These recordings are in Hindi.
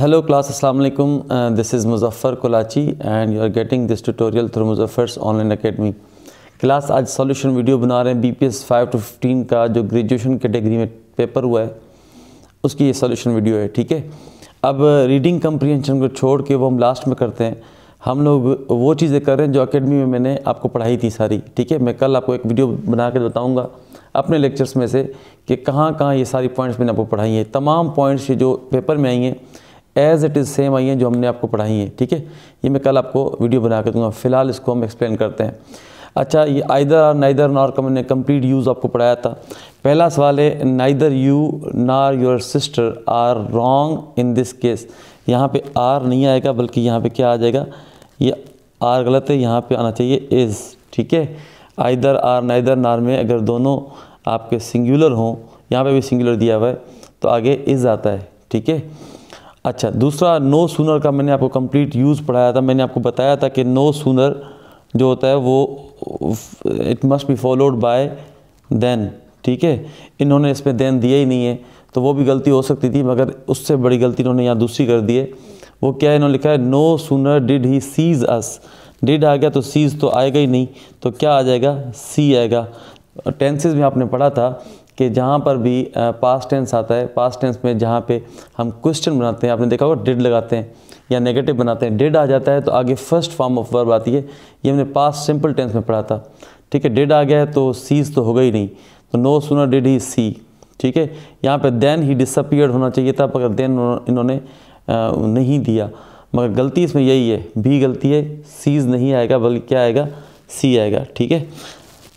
Hello class, Assalamu alaikum. This is Muzaffar Kolachi and you are getting this tutorial through Muzaffar's online academy. Class आज सॉल्यूशन वीडियो बना रहे हैं BPS 5 to 15 का जो ग्रेजुएशन कैटेगरी में पेपर हुआ है उसकी ये सॉल्यूशन वीडियो है। ठीक है, अब रीडिंग कंप्रीहेंशन को छोड़ के वो हम लास्ट में करते हैं। हम लोग वो चीज़ें कर रहे हैं जो एकेडमी में मैंने आपको पढ़ाई थी सारी। ठीक है, मैं कल आपको एक वीडियो बना के बताऊँगा अपने लेक्चर्स में से कि कहाँ कहाँ ये सारी पॉइंट्स मैंने आपको पढ़ाई हैं। तमाम पॉइंट्स ये जो पेपर में आई हैं एज़ इट इज़ सेम आई हैं जो हमने आपको पढ़ाई हैं। ठीक है, ये मैं कल आपको वीडियो बना के दूँगा। फ़िलहाल इसको हम एक्सप्लेन करते हैं। अच्छा, ये आइदर और नाइदर नॉर का मैंने कंप्लीट यूज़ आपको पढ़ाया था। पहला सवाल है neither you nor your sister are wrong in this case. यहाँ पे आर नहीं आएगा बल्कि यहाँ पे क्या आ जाएगा, ये आर गलत है, यहाँ पे आना चाहिए इज़। ठीक है, आइदर आर नाइदर नॉर में अगर दोनों आपके सिंगुलर हों, यहाँ पे भी सिंगुलर दिया हुआ है तो आगे इज़ आता है। ठीक है, अच्छा दूसरा नो सूनर का मैंने आपको कंप्लीट यूज़ पढ़ाया था। मैंने आपको बताया था कि नो सूनर जो होता है वो it must be followed by then. ठीक है, इन्होंने इसमें देन दिया ही नहीं है तो वो भी गलती हो सकती थी, मगर उससे बड़ी गलती इन्होंने यहाँ दूसरी कर दी है। वो क्या है, इन्होंने लिखा है no sooner did he sees us. Did आ गया तो सीज तो आएगा ही नहीं, तो क्या आ जाएगा, सी आएगा। टेंसेस में आपने पढ़ा था कि जहाँ पर भी पास्ट टेंस आता है, पास्ट टेंस में जहाँ पे हम क्वेश्चन बनाते हैं, आपने देखा होगा डिड लगाते हैं या नेगेटिव बनाते हैं, डिड आ जाता है तो आगे फर्स्ट फॉर्म ऑफ वर्ब आती है। ये हमने पास्ट सिंपल टेंस में पढ़ा था। ठीक है, डिड आ गया है तो सीज तो होगा ही नहीं, तो नो सूनर डिड ही सी। ठीक है, यहाँ पे देन ही डिसअपीयर्ड होना चाहिए था, मगर देन इन्होंने नहीं दिया, मगर गलती इसमें यही है, भी गलती है, सीज नहीं आएगा बल्कि क्या आएगा, सी आएगा। ठीक है,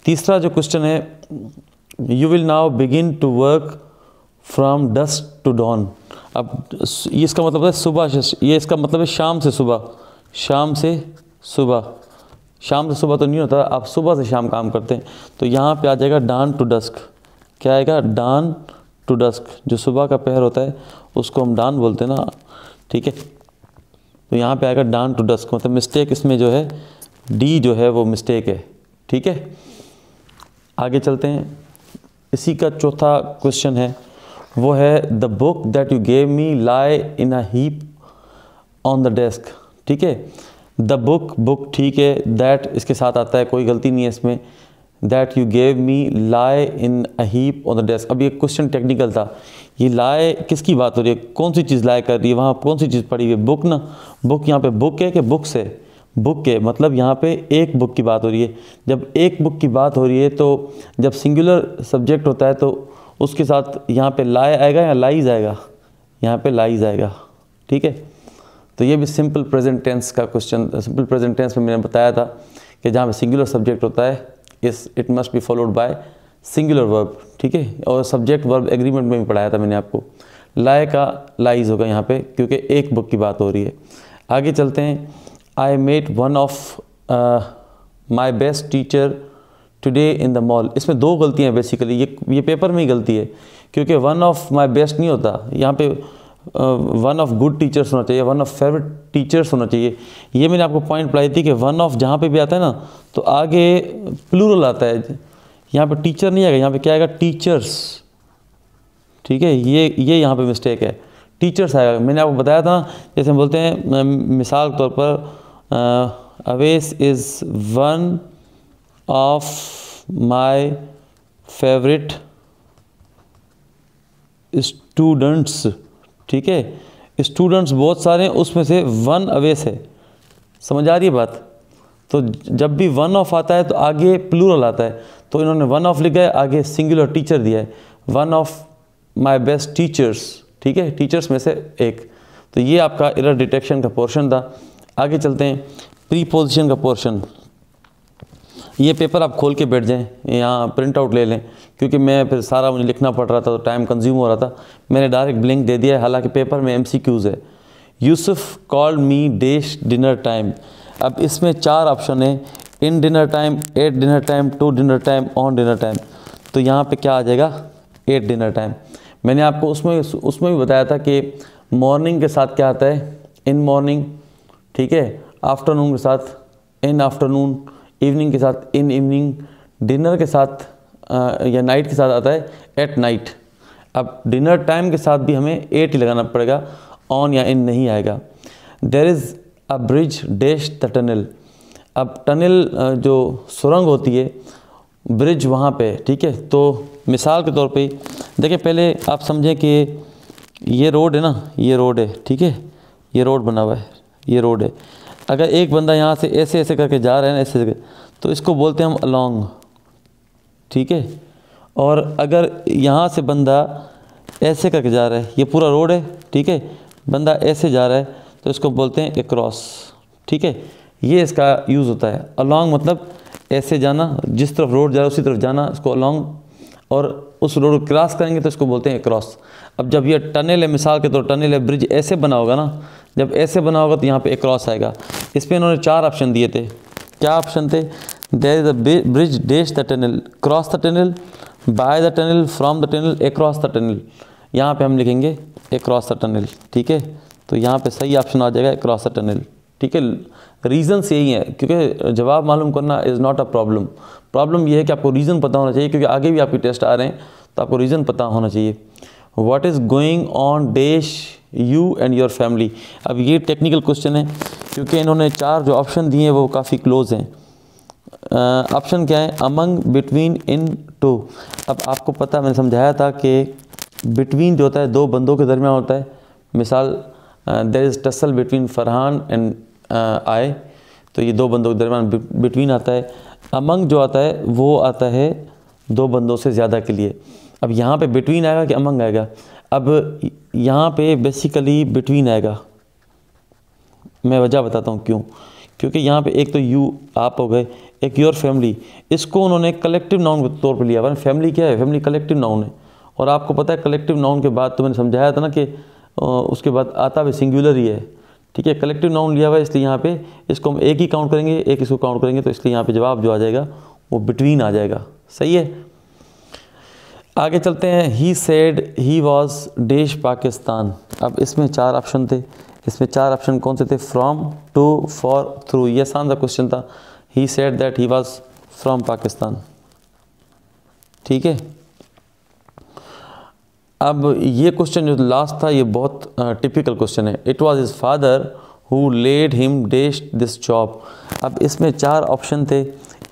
तीसरा जो क्वेश्चन है you will now begin to work from dusk to dawn. अब ये इसका मतलब है सुबह, ये इसका मतलब है शाम से सुबह, शाम से सुबह। शाम से सुबह तो नहीं होता, आप सुबह से शाम काम करते हैं, तो यहाँ पे आ जाएगा डान टू डस्क। क्या आएगा, डान टू डस्क। जो सुबह का पहर होता है उसको हम डान बोलते हैं ना। ठीक है, तो यहाँ पे आएगा डान टू डस्क, मतलब मिस्टेक इसमें जो है डी जो है वो मिस्टेक है। ठीक है, आगे चलते हैं। इसी का चौथा क्वेश्चन है, वो है the book that you gave me lie in a heap on the desk. ठीक है, द बुक, बुक ठीक है, दैट इसके साथ आता है, कोई गलती नहीं है इसमें। That you gave me lie in a heap on the desk. अब ये क्वेश्चन टेक्निकल था, ये लाई किसकी बात हो रही है, कौन सी चीज़ लाई कर रही है, वहाँ कौन सी चीज़ पड़ी हुई है, बुक ना। बुक यहाँ पे बुक है कि बुक्स है, बुक है, मतलब यहाँ पे एक बुक की बात हो रही है। जब एक बुक की बात हो रही है तो जब सिंगुलर सब्जेक्ट होता है तो उसके साथ यहाँ पे लाई आएगा या लाइज आएगा, यहाँ पे लाइज आएगा। ठीक है, तो ये भी सिंपल प्रेजेंट टेंस का क्वेश्चन। सिंपल प्रेजेंट टेंस में मैंने बताया था कि जहाँ पे सिंगुलर सब्जेक्ट होता है it must be followed bye singular verb. ठीक है, और सब्जेक्ट वर्ब एग्रीमेंट में भी पढ़ाया था मैंने आपको। लाई का लाइज होगा यहाँ पे क्योंकि एक बुक की बात हो रही है। आगे चलते हैं। I met one of my best teacher today in the mall. इसमें दो गलतियाँ हैं बेसिकली, ये पेपर में ही गलती है क्योंकि वन ऑफ माई बेस्ट नहीं होता, यहाँ पे वन ऑफ गुड टीचर्स होना चाहिए, वन ऑफ फेवरेट टीचर्स होना चाहिए। ये मैंने आपको पॉइंट पढ़ाई थी कि वन ऑफ जहाँ पे भी आता है ना तो आगे प्लूरल आता है, यहाँ पे टीचर नहीं आएगा, यहाँ पे क्या आएगा, टीचर्स। ठीक है, ये यहाँ पे मिस्टेक है, टीचर्स आएगा। मैंने आपको बताया था, जैसे हम बोलते हैं मिसाल के तौर पर अवेस is one of my favourite students. ठीक है, स्टूडेंट्स बहुत सारे हैं, उसमें से वन अवेस है। समझ आ रही है बात। तो जब भी वन ऑफ आता है तो आगे प्लूरल आता है, तो इन्होंने वन ऑफ लिखा है, आगे सिंगुलर टीचर दिया है, one of my best teachers. ठीक है, टीचर्स में से एक। तो ये आपका एरर डिटेक्शन का पोर्शन था। आगे चलते हैं, प्रीपोजिशन का पोर्शन। ये पेपर आप खोल के बैठ जाएं, यहाँ प्रिंट आउट ले लें, क्योंकि मैं फिर सारा मुझे लिखना पड़ रहा था तो टाइम कंज्यूम हो रहा था। मैंने डायरेक्ट ब्लिंक दे दिया है, हालांकि पेपर में MCQs है। Yusuf called me dash dinner time. अब इसमें 4 ऑप्शन है, in dinner time, at dinner time, to dinner time, on dinner time. तो यहाँ पे क्या आ जाएगा, एट डिनर टाइम। मैंने आपको उसमें भी बताया था कि मॉर्निंग के साथ क्या आता है, इन मॉर्निंग। ठीक है, आफ्टरनून के साथ इन आफ्टरनून, इवनिंग के साथ इन इवनिंग, डिनर के साथ या नाइट के साथ आता है एट नाइट। अब डिनर टाइम के साथ भी हमें एट ही लगाना पड़ेगा, ऑन या इन नहीं आएगा। There is a bridge dash the tunnel. अब टनल जो सुरंग होती है, ब्रिज वहाँ पे, ठीक है। तो मिसाल के तौर पे देखिए, पहले आप समझें कि ये रोड है ना, ये रोड है, ठीक है, ये रोड बना हुआ है, ये रोड है। अगर एक बंदा यहाँ से ऐसे ऐसे करके जा रहा है ना, ऐसे करके, तो इसको बोलते हैं हम अलोंग, ठीक है। और अगर यहाँ से बंदा ऐसे करके जा रहा है, ये पूरा रोड है, ठीक है, बंदा ऐसे जा रहा है, तो इसको बोलते हैं अक्रॉस, ठीक है। ये इसका यूज़ होता है। अलोंग मतलब ऐसे जाना, जिस तरफ रोड जा रहा है उसी तरफ जाना, इसको अलोंग। और उस रोड को क्रॉस करेंगे तो इसको बोलते हैं अक्रॉस। अब जब ये टनल है, मिसाल के तौर टनल है, ब्रिज ऐसे बना होगा ना, जब ऐसे बना होगा तो यहाँ पे अक्रॉस आएगा। इसमें इन्होंने 4 ऑप्शन दिए थे। क्या ऑप्शन थे? There is a bridge dash the tunnel, cross the tunnel, by the tunnel, from the tunnel, across the tunnel. यहाँ पे हम लिखेंगे अक्रॉस द टनल, ठीक है। तो यहाँ पे सही ऑप्शन आ जाएगा अक्रॉस द टनल, ठीक है। रीज़न्स यही है, क्योंकि जवाब मालूम करना is not a problem. Problem ये है कि आपको रीज़न पता होना चाहिए, क्योंकि आगे भी आपके टेस्ट आ रहे हैं, तो आपको रीज़न पता होना चाहिए। What is going on dash you and your family. अब ये टेक्निकल क्वेश्चन है, क्योंकि इन्होंने 4 जो ऑप्शन दिए हैं वो काफ़ी क्लोज हैं। ऑप्शन क्या है? Among, between, in, to. अब आपको पता, मैंने समझाया था कि बिटवीन जो होता है 2 बंदों के दरमियान होता है। मिसाल, there is tussle between Farhan and I, तो ये 2 बंदों के दरमियान बिटवीन आता है। अमंग जो आता है वो आता है 2 बंदों से ज़्यादा के लिए। अब यहाँ पे बिटवीन आएगा कि अमंग आएगा? अब यहाँ पे बेसिकली बिटवीन आएगा। मैं वजह बताता हूँ क्यों। क्योंकि यहाँ पे एक तो यू आप हो गए, एक योर फैमिली, इसको उन्होंने कलेक्टिव नाउन के तौर पे लिया। वरना फैमिली क्या है? फैमिली कलेक्टिव नाउन है। और आपको पता है कलेक्टिव नाउन के बाद, तो मैंने समझाया था ना कि उसके बाद आता भी सिंगुलर ही है, ठीक है। कलेक्टिव नाउन लिया हुआ है, इसलिए यहाँ पे इसको हम एक ही काउंट करेंगे, एक इसको काउंट करेंगे, तो इसलिए यहाँ पे जवाब जो आ जाएगा वो बिटवीन आ जाएगा। सही है। आगे चलते हैं। He said he was dash Pakistan. अब इसमें 4 ऑप्शन थे। इसमें 4 ऑप्शन कौन से थे? From, to, for, through. ये आसान सा क्वेश्चन था। He said that he was from Pakistan, ठीक है। अब ये क्वेश्चन जो लास्ट था, ये बहुत टिपिकल क्वेश्चन है। It was his father who led him dash this job. अब इसमें 4 ऑप्शन थे,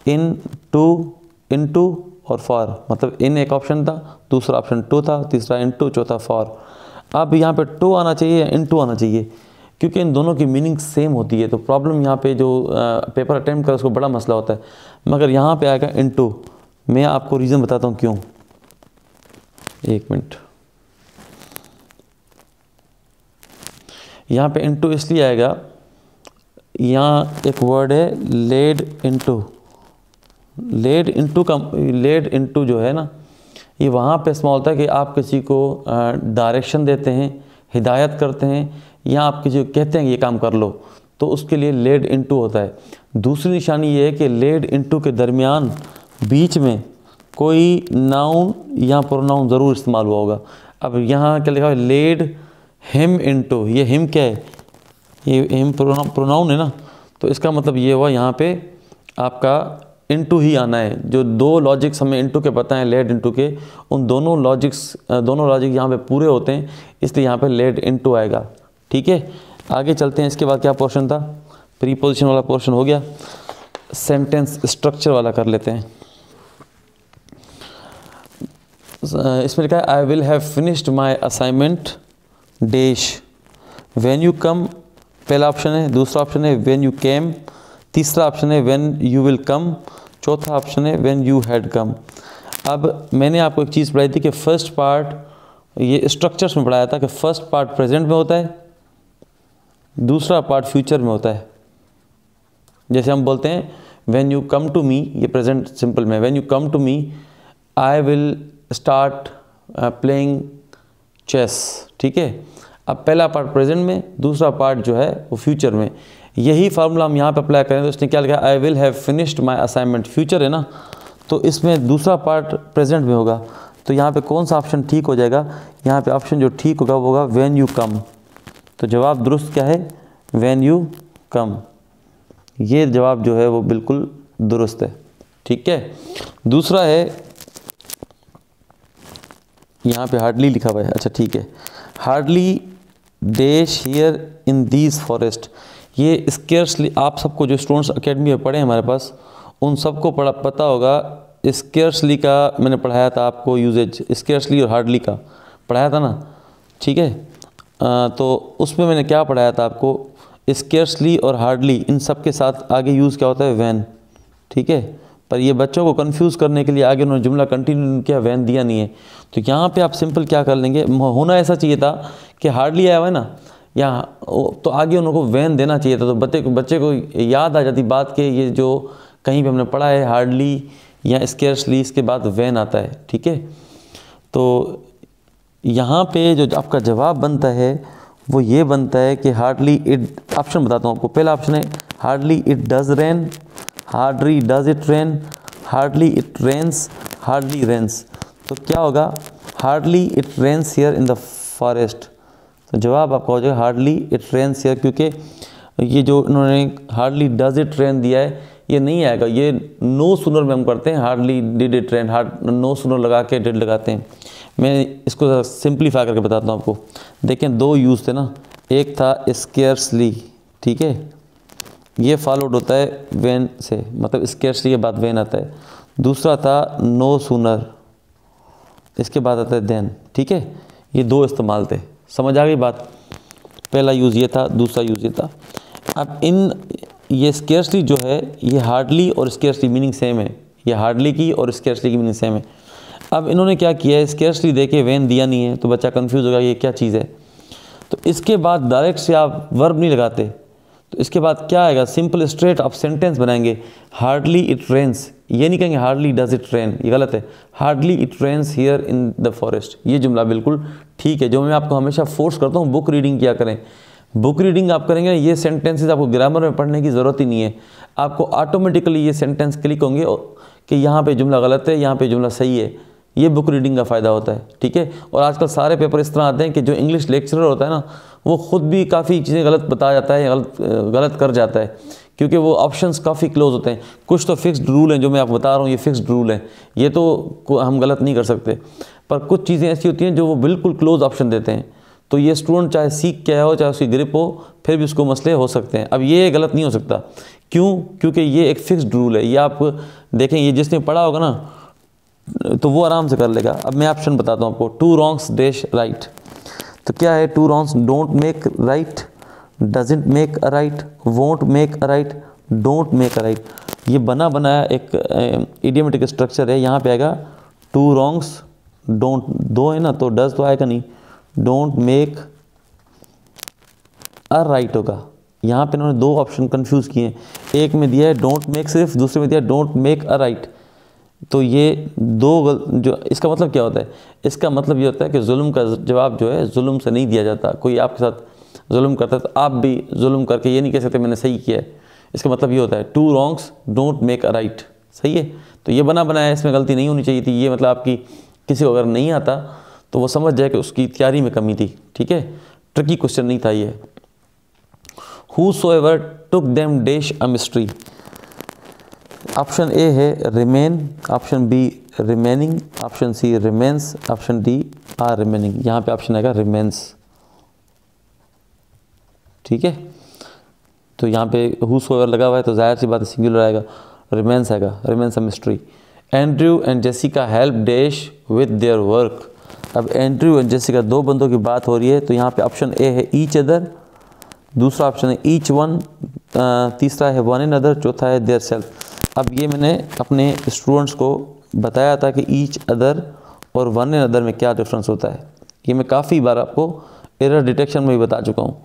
इन, टू, इन टू और फॉर। मतलब इन एक ऑप्शन था, दूसरा ऑप्शन टू था, तीसरा इन टू, चौथा फॉर। अब यहाँ पे टू आना चाहिए या इन टू आना चाहिए, क्योंकि इन दोनों की मीनिंग सेम होती है। तो प्रॉब्लम यहाँ पे जो पेपर अटैम्प्ट करे उसको बड़ा मसला होता है। मगर यहाँ पे आएगा इन टू। मैं आपको रीज़न बताता हूँ क्यों। एक मिनट। यहाँ पे इन टू इसलिए आएगा, यहाँ एक वर्ड है लेड इनटू। लेड इनटू जो है ना, ये वहाँ पे इस्तेमाल होता है कि आप किसी को डायरेक्शन देते हैं, हिदायत करते हैं, या आप किसी को कहते हैं कि ये काम कर लो, तो उसके लिए लेड इनटू होता है। दूसरी निशानी ये है कि लेड इनटू के दरमियान बीच में कोई नाउन या प्रोनाउन ज़रूर इस्तेमाल हुआ होगा। अब यहाँ क्या लिखा है? Led him into. ये हिम क्या है? ये हिम प्रोनाउन है ना, तो इसका मतलब ये हुआ यहाँ पे आपका इनटू ही आना है। जो 2 लॉजिक्स हमें इनटू के पता हैं, लेड इनटू के, उन दोनों लॉजिक यहाँ पे पूरे होते हैं, इसलिए यहाँ पे लेड इनटू आएगा, ठीक है। आगे चलते हैं। इसके बाद क्या पोर्शन था? प्रीपोजिशन वाला पोर्शन हो गया। सेंटेंस स्ट्रक्चर वाला कर लेते हैं। इसमें लिखा है I will have finished my assignment dash when you कम, पहला ऑप्शन है। दूसरा ऑप्शन है व्हेन यू केम। तीसरा ऑप्शन है व्हेन यू विल कम। चौथा ऑप्शन है व्हेन यू हैड कम। अब मैंने आपको एक चीज़ पढ़ाई थी कि फर्स्ट पार्ट, ये स्ट्रक्चर्स में पढ़ाया था कि फर्स्ट पार्ट प्रेजेंट में होता है, दूसरा पार्ट फ्यूचर में होता है। जैसे हम बोलते हैं when you come to me, ये प्रेजेंट सिंपल में, when you come to me I will start playing chess, ठीक है। अब पहला पार्ट प्रेजेंट में, दूसरा पार्ट जो है वो फ्यूचर में। यही फार्मूला हम यहाँ पे अप्लाई करें तो इसने क्या लिखा? I will have finished my assignment. Future है ना, तो इसमें दूसरा पार्ट प्रेजेंट में होगा। तो यहाँ पे कौन सा ऑप्शन ठीक हो जाएगा? यहाँ पे ऑप्शन जो ठीक होगा वो होगा व्हेन यू कम। तो जवाब दुरुस्त क्या है? व्हेन यू कम। ये जवाब जो है वो बिल्कुल दुरुस्त है, ठीक है। दूसरा है, यहाँ पे हार्डली लिखा हुआ है, अच्छा ठीक है। Hardly dash here in these forest. ये स्केर्सली, आप सबको जो स्टूडेंट्स एकेडमी में पढ़े हमारे पास उन सबको पता होगा। स्केर्सली का मैंने पढ़ाया था आपको यूजेज, स्केर्सली और हार्डली का पढ़ाया था ना, ठीक है। तो उसमें मैंने क्या पढ़ाया था आपको, स्केर्सली और हार्डली इन सब के साथ आगे यूज़ क्या होता है, वैन, ठीक है। पर ये बच्चों को कंफ्यूज करने के लिए आगे उन्होंने जुमला कंटिन्यू किया, वैन दिया नहीं है। तो यहाँ पे आप सिंपल क्या कर लेंगे, होना ऐसा चाहिए था कि हार्डली आया हुआ है ना यहाँ, तो आगे उनको वैन देना चाहिए था, तो बच्चे को याद आ जाती बात के ये जो कहीं पे हमने पढ़ा है हार्डली या स्केर्सली, इसके बाद वैन आता है, ठीक है। तो यहाँ पे जो आपका जवाब बनता है वो ये बनता है कि हार्डली इट, ऑप्शन बताता हूँ आपको। पहला ऑप्शन है hardly it does rain, hardly does it rain, hardly it rains, hardly rains. तो क्या होगा, hardly it rains here in the forest. तो जवाब आपका हो जाएगा हार्डली इट रेन्स हियर, क्योंकि ये जो इन्होंने हार्डली डज इट रेन दिया है ये नहीं आएगा, ये नो सूनर में हम करते हैं, hardly did it rain, no sooner लगा के डिड लगाते हैं। मैं इसको सिंप्लीफाई करके बताता हूँ आपको। देखें दो यूज़ थे ना, एक था स्केर्सली, ठीक है, ये फॉलोड होता है वैन से, मतलब स्केर्सली के बाद वैन आता है। दूसरा था नो सूनर, इसके बाद आता है देन, ठीक है। ये दो इस्तेमाल थे, समझ आ गई बात। पहला यूज़ ये था, दूसरा यूज़ ये था। अब ये स्केर्सली जो है ये हार्डली और स्केर्सली मीनिंग सेम है, ये हार्डली की और स्केर्सली की मीनिंग सेम है। अब इन्होंने क्या किया है, स्केर्सली दे के वैन दिया नहीं है, तो बच्चा कंफ्यूज होगा ये क्या चीज़ है। तो इसके बाद डायरेक्ट से आप वर्ब नहीं लगाते, तो इसके बाद क्या आएगा, सिंपल स्ट्रेट आप सेंटेंस बनाएंगे, हार्डली इट रेन्स। ये नहीं कहेंगे हार्डली डज इट रेन, ये गलत है, hardly it rains here in the forest. ये जुमला बिल्कुल ठीक है। जो मैं आपको हमेशा फोर्स करता हूँ बुक रीडिंग किया करें, बुक रीडिंग आप करेंगे ये सेंटेंसेस आपको ग्रामर में पढ़ने की ज़रूरत ही नहीं है, आपको ऑटोमेटिकली ये सेंटेंस क्लिक होंगे कि यहाँ पे जुमला गलत है, यहाँ पे जुमला सही है। ये बुक रीडिंग का फ़ायदा होता है, ठीक है। और आजकल सारे पेपर इस तरह आते हैं कि जो इंग्लिश लेक्चरर होता है ना वो ख़ुद भी काफ़ी चीज़ें गलत बता जाता है, गलत कर जाता है, क्योंकि वो ऑप्शंस काफ़ी क्लोज होते हैं। कुछ तो फिक्स्ड रूल हैं जो मैं आपको बता रहा हूँ, ये फिक्स्ड रूल हैं, ये तो हम गलत नहीं कर सकते। पर कुछ चीज़ें ऐसी होती हैं जो वो बिल्कुल क्लोज ऑप्शन देते हैं, तो ये स्टूडेंट चाहे सीख क्या हो, चाहे उसकी ग्रिप हो, फिर भी उसको मसले हो सकते हैं। अब ये गलत नहीं हो सकता, क्यों, क्योंकि ये एक फिक्स्ड रूल है। ये आप देखें, ये जिसने पढ़ा होगा ना तो वो आराम से कर लेगा। अब मैं ऑप्शन बताता हूँ आपको, टू रॉन्ग्स डैश राइट। तो क्या है, two wrongs don't make right, doesn't make a right, won't make a right, don't make a right. ये बना बनाया एक इडियमेटिक स्ट्रक्चर है। यहाँ पे आएगा टू रॉन्ग्स डोंट, दो है ना तो डज तो आएगा नहीं, डोंट मेक अ राइट होगा। यहाँ पे इन्होंने दो ऑप्शन कंफ्यूज किए हैं, एक में दिया है डोंट मेक सिर्फ, दूसरे में दिया है डोंट मेक अ राइट। तो ये दो जो, इसका मतलब क्या होता है, इसका मतलब ये होता है कि जुल्म का जवाब जो है जुल्म से नहीं दिया जाता। कोई आपके साथ जुल्म करता है तो आप भी जुल्म करके ये नहीं कह सकते मैंने सही किया है। इसका मतलब ये होता है two wrongs don't make a right, सही है। तो ये बना बनाया, इसमें गलती नहीं होनी चाहिए थी। ये मतलब आपकी किसी को अगर नहीं आता तो वो समझ जाए कि उसकी तैयारी में कमी थी, ठीक है। ट्रिकी क्वेश्चन नहीं था ये। Whosoever took them dash a mystery। Option A है remain, option B remaining, option C remains, option D are remaining. यहाँ पे ऑप्शन आएगा रिमेन्स, ठीक है। तो यहाँ पे whosoever लगा हुआ है तो जाहिर सी बात है सिंगुलर आएगा, रिमेन्स आएगा, remains a mystery. Andrew and Jessica help dash with their work. अब एंड्रयू एंड जेसिका दो बंदों की बात हो रही है, तो यहाँ पे ऑप्शन ए है ईच अदर, दूसरा ऑप्शन है ईच वन, तीसरा है वन एन अदर, चौथा है देयर सेल्फ। अब ये मैंने अपने स्टूडेंट्स को बताया था कि ईच अदर और वन एन अदर में क्या डिफरेंस होता है। ये मैं काफ़ी बार आपको एरर डिटेक्शन में भी बता चुका हूँ।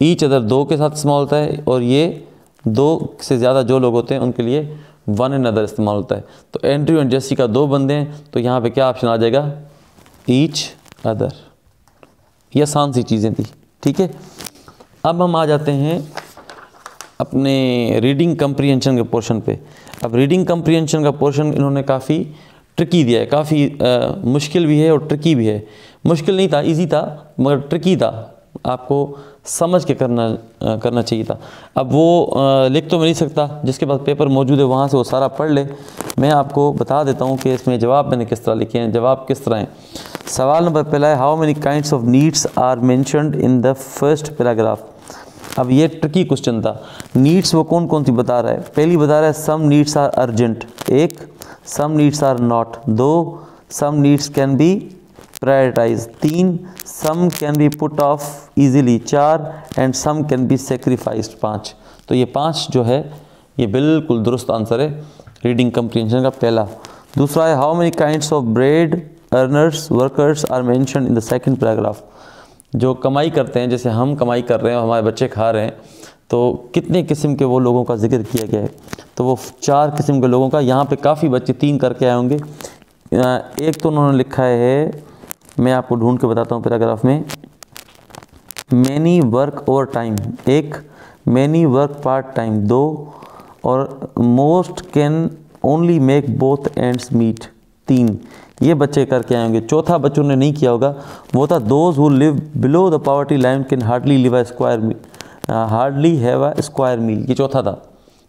ईच अदर दो के साथ इस्तेमाल होता है और ये दो से ज़्यादा जो लोग होते हैं उनके लिए वन एन अदर इस्तेमाल होता है। तो एंड्रयू एंड जेसिका दो बंदे हैं, तो यहाँ पे क्या ऑप्शन आ जाएगा, ईच अदर। ये आसान सी चीज़ें थी, ठीक है। अब हम आ जाते हैं अपने रीडिंग कम्प्रीहेंशन के पोर्शन पे। अब रीडिंग कम्प्रीहेंशन का पोर्शन इन्होंने काफ़ी ट्रिकी दिया है, काफ़ी मुश्किल भी है और ट्रिकी भी है। मुश्किल नहीं था, इजी था, मगर ट्रिकी था, आपको समझ के करना चाहिए था। अब वो लिख तो मैं नहीं सकता, जिसके पास पेपर मौजूद है वहाँ से वो सारा पढ़ ले। मैं आपको बता देता हूँ कि इसमें जवाब मैंने किस तरह लिखे हैं, जवाब किस तरह हैं। सवाल नंबर पहला है, how many kinds of needs are mentioned in the first paragraph. अब ये ट्रिकी क्वेश्चन था। नीड्स वो कौन कौन सी बता रहा है? पहली बता रहा है सम नीड्स आर अर्जेंट, एक, सम नीड्स आर नॉट, दो, some needs can be prioritize, तीन, some can be put off easily, चार, and some can be sacrificed, पाँच। तो ये पाँच जो है ये बिल्कुल दुरुस्त आंसर है रीडिंग कम्प्रीहेंशन का पहला। दूसरा है, how many kinds of bread earners workers are mentioned in the second paragraph. जो कमाई करते हैं, जैसे हम कमाई कर रहे हैं, हमारे बच्चे खा रहे हैं, तो कितने किस्म के वो लोगों का जिक्र किया गया है? तो वो 4 किस्म के लोगों का। यहाँ पे काफ़ी बच्चे 3 करके आए होंगे। एक तो उन्होंने लिखा है, मैं आपको ढूंढ के बताता हूँ पैराग्राफ में, मैनी वर्क ओवर टाइम, एक, मैनी वर्क पार्ट टाइम, दो, और most can only make both ends meet, 3। ये बच्चे करके आए होंगे। चौथा बच्चों ने नहीं किया होगा, वो था those who live below the poverty line can hardly live a square meal, hardly have a square meal, ये चौथा था।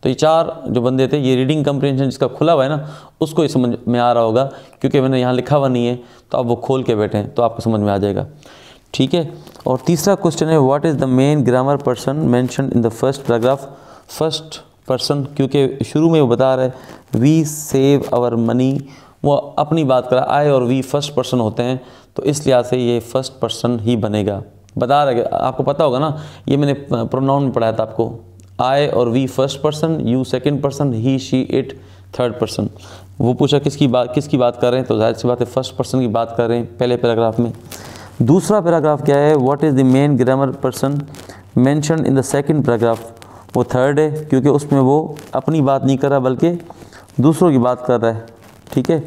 तो ये 4 जो बंदे थे, ये रीडिंग कम्प्रीहेंशन जिसका खुला हुआ है ना, उसको ही समझ में आ रहा होगा, क्योंकि मैंने यहाँ लिखा हुआ नहीं है, तो आप वो खोल के बैठे हैं तो आपको समझ में आ जाएगा। ठीक है। और तीसरा क्वेश्चन है, what is the main grammar person mentioned in the first paragraph. First person, क्योंकि शुरू में वो बता रहा है वी सेव आवर मनी, वो अपनी बात कर रहा है, आई और वी फर्स्ट पर्सन होते हैं, तो इस लिहाज से ये फर्स्ट पर्सन ही बनेगा। बता रहा है, आपको पता होगा ना, ये मैंने प्रोनाउन में पढ़ाया था आपको, आई और we first person, you second person, he she it third person. वो पूछा किसकी बात कर रहे हैं, तो जाहिर सी बात है फर्स्ट पर्सन की बात कर रहे हैं पहले पैराग्राफ में। दूसरा पैराग्राफ क्या है, what is the main grammar person mentioned in the second paragraph, वो थर्ड है, क्योंकि उसमें वो अपनी बात नहीं कर रहा बल्कि दूसरों की बात कर रहा है। ठीक है,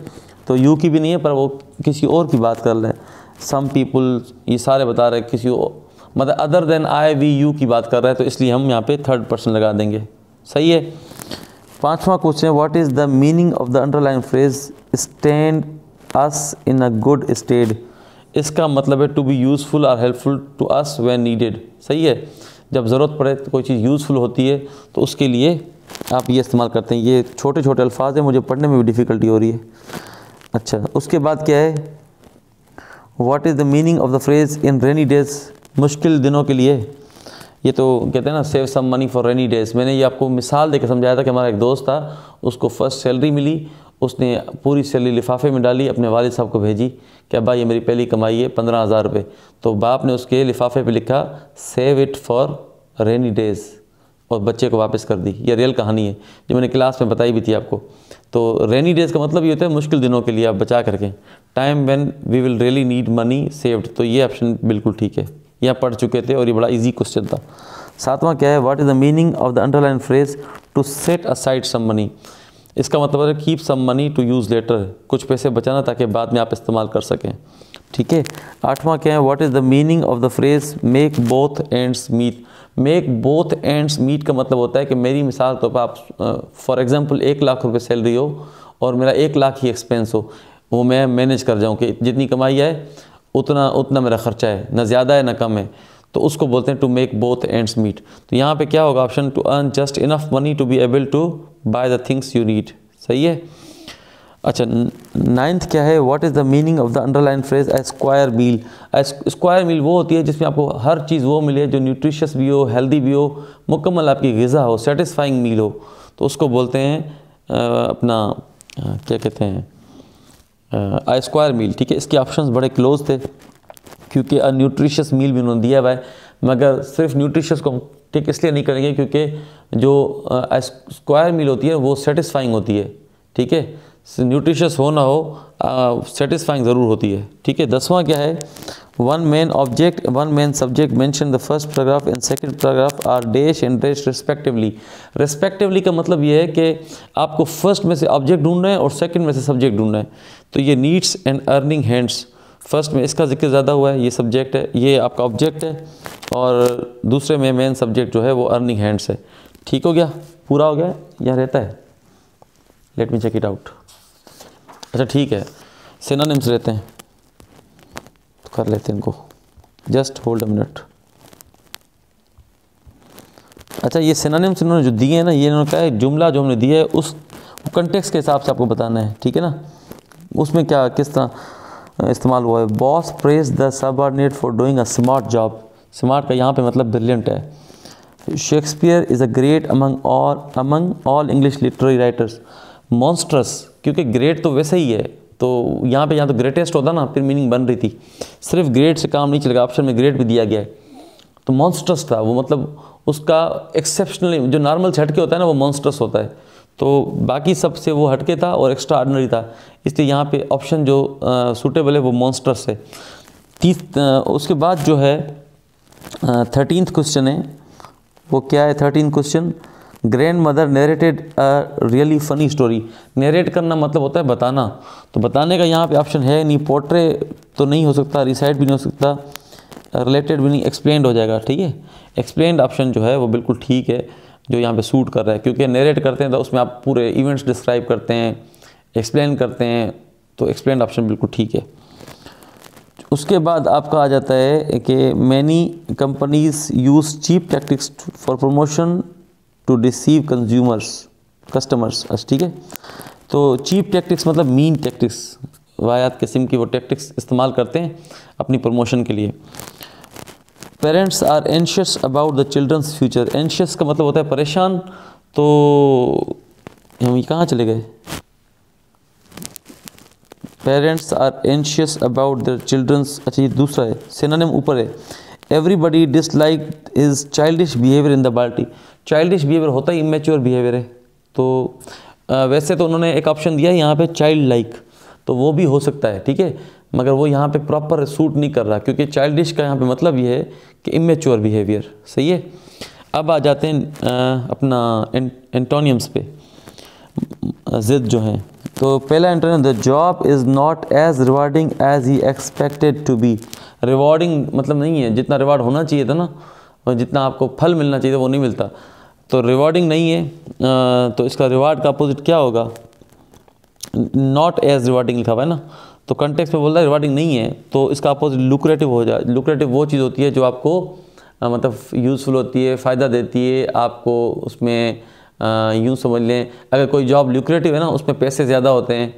तो यू की भी नहीं है, पर वो किसी और की बात कर रहा है। सम पीपल, ये सारे बता रहे हैं किसी और, मतलब other than I we you की बात कर रहा है, तो इसलिए हम यहाँ पे थर्ड पर्सन लगा देंगे। सही है। पांचवा क्वेश्चन है, what is the meaning of the underline phrase stand us in a good state. इसका मतलब है टू बी यूज़फुल और helpful to us when needed. सही है, जब ज़रूरत पड़े तो कोई चीज़ यूज़फुल होती है तो उसके लिए आप ये इस्तेमाल करते हैं। ये छोटे छोटे अल्फाज हैं, मुझे पढ़ने में भी डिफ़िकल्टी हो रही है। अच्छा, उसके बाद क्या है, what is the meaning of the phrase in rainy days, मुश्किल दिनों के लिए। ये तो कहते हैं ना save some money for rainy days. मैंने ये आपको मिसाल देकर समझाया था कि हमारा एक दोस्त था, उसको फर्स्ट सैलरी मिली, उसने पूरी सैलरी लिफाफे में डाली, अपने वालिद साहब को भेजी कि अब्बा ये मेरी पहली कमाई है 15,000 रुपये। तो बाप ने उसके लिफाफे पे लिखा save it for rainy days, और बच्चे को वापस कर दी। ये रियल कहानी है जो मैंने क्लास में बताई भी थी आपको। तो रेनी डेज़ का मतलब ये होता है मुश्किल दिनों के लिए आप बचा करके, time when we will really need money saved. तो ये ऑप्शन बिल्कुल ठीक है, यह पढ़ चुके थे और ये बड़ा इजी क्वेश्चन था। सातवां क्या है, what is the meaning of the underline phrase to set aside some money. इसका मतलब है keep some money to use later, कुछ पैसे बचाना ताकि बाद में आप इस्तेमाल कर सकें। ठीक है। आठवां क्या है, what is the meaning of the phrase make both ends meet. Make both ends meet का मतलब होता है कि मेरी मिसाल तो आप फॉर एग्जांपल 1 लाख रुपए सैलरी हो और मेरा 1 लाख ही एक्सपेंस हो, वो मैं मैनेज कर जाऊँ कि जितनी कमाई है उतना मेरा ख़र्चा है, ना ज़्यादा है ना कम है, तो उसको बोलते हैं to make both ends meet. तो यहाँ पे क्या होगा option, to earn just enough money to be able to buy the things you need. सही है। अच्छा, 9th क्या है, what is the meaning of the underline phrase a square meal. Square meal वो होती है जिसमें आपको हर चीज़ वो मिले जो न्यूट्रिशियस भी हो, हेल्दी भी हो, मुकम्मल आपकी ग़िज़ा हो, सेटिस्फाइंग मील हो, तो उसको बोलते हैं क्या कहते हैं, आ स्क्वायर मील। ठीक है। इसके ऑप्शंस बड़े क्लोज थे क्योंकि अ न्यूट्रिशियस मील भी उन्होंने दिया हुआ है, मगर सिर्फ न्यूट्रिशियस को ठीक इसलिए नहीं करेंगे क्योंकि जो स्क्वायर मील होती है वो सेटिस्फाइंग होती है। ठीक है, न्यूट्रिशियस हो ना हो सेटिस्फाइंग ज़रूर होती है। ठीक है। 10वां क्या है, one main object one main subject mention the first paragraph and second paragraph are dash and dash respectively. Respectively का मतलब ये है कि आपको फर्स्ट में से ऑब्जेक्ट ढूंढना है और सेकंड में से सब्जेक्ट ढूंढना है। तो ये needs and earning hands, first में इसका जिक्र ज़्यादा हुआ है, ये सब्जेक्ट है, ये आपका ऑब्जेक्ट है, और दूसरे में मेन सब्जेक्ट जो है वो अर्निंग हैंड्स है। ठीक हो गया, पूरा हो गया या रहता है, let me check it out. अच्छा ठीक है, सिनोनिम्स रहते हैं तो कर लेते हैं इनको, जस्ट होल्ड अ मिनट। अच्छा, ये सिनोनिम्स इन्होंने जो दिए हैं ना, ये इन्होंने कहा है जुमला जो हमने दिया है उस कंटेक्स्ट के हिसाब से आपको बताना है। ठीक है ना, उसमें क्या किस तरह इस्तेमाल हुआ है। Boss praise the subordinate for doing a smart job. Smart का यहाँ पे मतलब ब्रिलियंट है। Shakespeare is a great among all English literary writers. Monstrous, क्योंकि ग्रेट तो वैसे ही है, तो यहाँ पे तो ग्रेटेस्ट होता ना, फिर मीनिंग बन रही थी। सिर्फ ग्रेट से काम नहीं चलेगा, ऑप्शन में ग्रेट भी दिया गया है। तो मॉन्स्ट्रस था वो, मतलब उसका एक्सेप्शनली, जो नॉर्मल से हटके होता है ना वो मॉन्स्ट्रस होता है, तो बाकी सबसे वो हटके था और एक्स्ट्रा ऑर्डिनरी था, इसलिए यहाँ पे ऑप्शन जो सूटेबल है वो मॉन्स्ट्रस है। उसके बाद जो है 13th क्वेश्चन है, वो क्या है 13th question? Grand mother narrated a really funny story. Narrate करना मतलब होता है बताना, तो बताने का यहाँ पे ऑप्शन है नहीं। पोर्ट्रे तो नहीं हो सकता, रिसाइट भी नहीं हो सकता, रिलेटेड भी नहीं, एक्सप्लेन्ड हो जाएगा। ठीक है, एक्सप्लेन्ड ऑप्शन जो है वो बिल्कुल ठीक है, जो यहाँ पे सूट कर रहा है, क्योंकि नरेट करते हैं तो उसमें आप पूरे इवेंट्स डिस्क्राइब करते हैं, एक्सप्लेन करते हैं, तो एक्सप्लेन्ड ऑप्शन बिल्कुल ठीक है। उसके बाद आपका आ जाता है कि many companies use cheap tactics for promotion to deceive customers. अच्छा ठीक है, तो चीप टैक्टिक्स मतलब मीन टैक्टिक्स, वायात किस्म की वो टैक्टिक्स इस्तेमाल करते हैं अपनी प्रमोशन के लिए। Parents are anxious about the children's future. Anxious का मतलब होता है परेशान, तो हम कहाँ चले गए? Parents are anxious about the children's, अच्छा ये दूसरा है, सिनोनिम ऊपर है। Everybody dislike is childish behaviour in the party. Childish behaviour होता ही इमेच्योर बिहेवियर है, तो वैसे तो उन्होंने एक ऑप्शन दिया है यहाँ पे चाइल्ड लाइक, तो वो भी हो सकता है, ठीक है, मगर वो यहाँ पे प्रॉपर सूट नहीं कर रहा, क्योंकि चाइल्डिश का यहाँ पे मतलब ये है कि इमेच्योर बिहेवियर। सही है। अब आ जाते हैं अपना एंटोनियम्स पे, जिद जो है। तो पहला antonym, the job is not as rewarding as he expected to be. Rewarding मतलब नहीं है, जितना रिवार्ड होना चाहिए था ना, और जितना आपको फल मिलना चाहिए था वो नहीं मिलता, तो रिवार्डिंग नहीं है। तो इसका रिवार्ड का अपोजिट क्या होगा? नॉट एज रिवार्डिंग लिखा हुआ है ना, तो कंटेक्स्ट में बोल रहा है रिवार्डिंग नहीं है, तो इसका अपोजिट लुक्रेटिव हो जाए। लुक्रेटिव वो चीज़ होती है जो आपको मतलब यूज़फुल होती है, फ़ायदा देती है आपको, उसमें यूँ समझ लें अगर कोई जॉब लुक्रेटिव है ना, उसमें पैसे ज़्यादा होते हैं,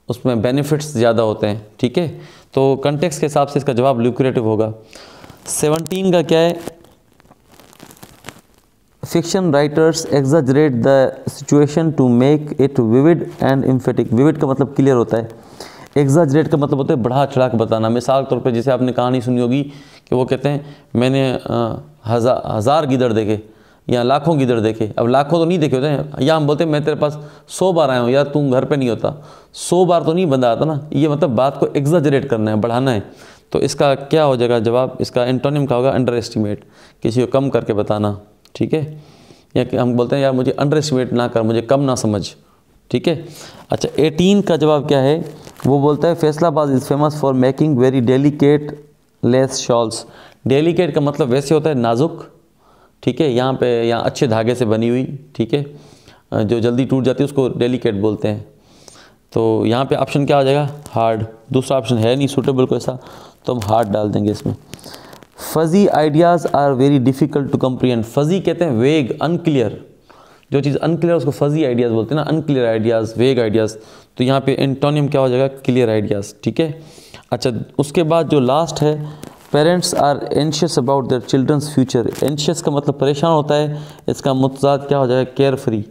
उसमें बेनिफिट्स ज़्यादा होते हैं। ठीक है, तो कंटेक्स्ट के हिसाब से इसका जवाब लुक्रेटिव होगा। 17 का क्या है? Fiction writers exaggerate the situation to make it vivid and emphatic. Vivid का मतलब क्लियर होता है, एग्जैजरेट का मतलब होता है बढ़ा चढ़ा के बताना। मिसाल के तौर पे जैसे आपने कहानी सुनी होगी कि वो कहते हैं मैंने हज़ार गीदड़ देखे या लाखों गीदड़ देखे। अब लाखों तो नहीं देखे होते हैं, या हम बोलते हैं मैं तेरे पास 100 बार आया हूँ, यार तुम घर पे नहीं होता, 100 बार तो नहीं बंदा आता ना। ये मतलब बात को एग्जैजरेट करना है, बढ़ाना है। तो इसका क्या हो जाएगा जवाब? इसका एंटोनिम का होगा अंडर एस्टिमेट, किसी को कम करके बताना। ठीक है, या कि हम बोलते हैं यार मुझे अंडर एस्टिमेट ना कर, मुझे कम ना समझ। ठीक है। अच्छा 18 का जवाब क्या है? वो बोलता है Faisalabad is famous for making very delicate less shawls. Delicate का मतलब वैसे होता है नाजुक, ठीक है, यहाँ अच्छे धागे से बनी हुई, ठीक है, जो जल्दी टूट जाती है उसको डेलिकेट बोलते हैं। तो यहाँ पे ऑप्शन क्या हो जाएगा? हार्ड। दूसरा ऑप्शन है नहीं सूटेबल को ऐसा, तो हम हार्ड डाल देंगे इसमें। Fuzzy ideas are very difficult to comprehend. Fuzzy कहते हैं वेग, अनक्लियर, जो चीज़ अनक्लियर उसको फजी आइडियाज़ बोलते हैं ना, अनक्लियर आइडियाज़, वेग आइडियाज़। तो यहाँ पे एंटोनिम क्या हो जाएगा? Clear ideas. ठीक है। अच्छा उसके बाद जो लास्ट है, parents are anxious about their children's future. Anxious का मतलब परेशान होता है, इसका मुतज़ाद क्या हो जाएगा? केयर फ्री,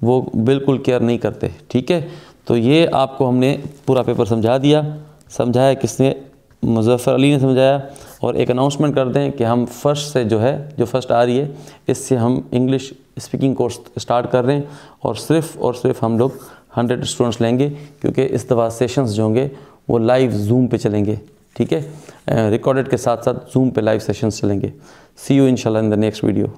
वो बिल्कुल केयर नहीं करते। ठीक है, तो ये आपको हमने पूरा पेपर समझा दिया। समझाया किसने? मुज़फ़्फ़र अली ने समझाया। और एक अनाउंसमेंट कर दें कि हम फर्स्ट से जो है, जो फर्स्ट आ रही है, इससे हम इंग्लिश स्पीकिंग कोर्स स्टार्ट कर रहे हैं, और सिर्फ हम लोग 100 स्टूडेंट्स लेंगे, क्योंकि इस दफ़ा सेशंस जो होंगे वो लाइव जूम पे चलेंगे। ठीक है, रिकॉर्डेड के साथ साथ जूम पे लाइव सेशंस चलेंगे। सी यू इंशाल्लाह इन द नेक्स्ट वीडियो।